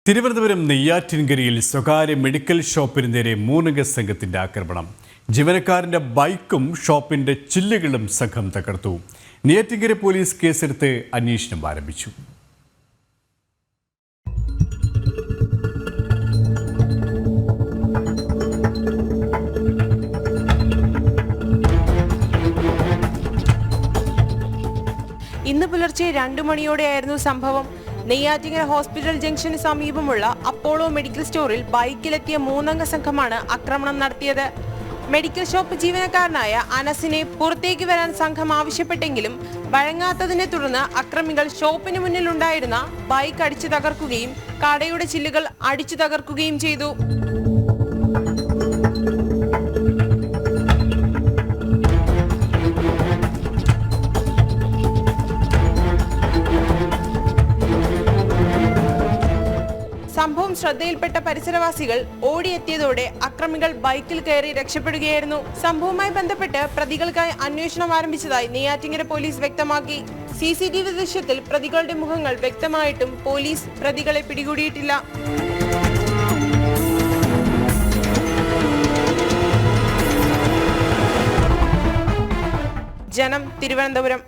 തിരുവനന്തപുരം നെയ്യാറ്റിൻകരയിൽ സ്വകാര്യ മെഡിക്കൽ ഷോപ്പിന് നേരെ മൂന്നംഗ സംഘത്തിന്റെ ആക്രമണം. ജീവനക്കാരന്റെ ബൈക്കും ഷോപ്പിന്റെ ചില്ലുകളും സംഘം തകർത്തു. നെയ്യാറ്റിൻകര പോലീസ് കേസെടുത്ത് അന്വേഷണം ആരംഭിച്ചു. ഇന്ന് പുലർച്ചെ 2 മണിയോടെയായിരുന്നു സംഭവം. നെയ്യാറ്റിൻകര ഹോസ്പിറ്റൽ ജംഗ്ഷന് സമീപമുള്ള അപ്പോളോ മെഡിക്കൽ സ്റ്റോറിൽ ബൈക്കിലെത്തിയ മൂന്നംഗ സംഘമാണ് ആക്രമണം നടത്തിയത്. മെഡിക്കൽ ഷോപ്പ് ജീവനക്കാരനായ അനസിനെ പുറത്തേക്ക് വരാൻ സംഘം ആവശ്യപ്പെട്ടെങ്കിലും വഴങ്ങാത്തതിനെ തുടർന്ന് അക്രമികൾ ഷോപ്പിന് മുന്നിലുണ്ടായിരുന്ന ബൈക്ക് അടിച്ചു തകർക്കുകയും കടയുടെ ചില്ലുകൾ അടിച്ചു തകർക്കുകയും ചെയ്തു. സംഭവം ശ്രദ്ധയിൽപ്പെട്ട പരിസരവാസികൾ ഓടിയെത്തിയതോടെ അക്രമികൾ ബൈക്കിൽ കയറി രക്ഷപ്പെടുകയായിരുന്നു. സംഭവവുമായി ബന്ധപ്പെട്ട് പ്രതികൾക്കായി അന്വേഷണം ആരംഭിച്ചതായി നെയ്യാറ്റിൻകര പോലീസ് വ്യക്തമാക്കി. CCTV ദൃശ്യത്തിൽ പ്രതികളുടെ മുഖങ്ങൾ വ്യക്തമായിട്ടും പോലീസ് പ്രതികളെ പിടികൂടിയിട്ടില്ല. ജനം, തിരുവനന്തപുരം.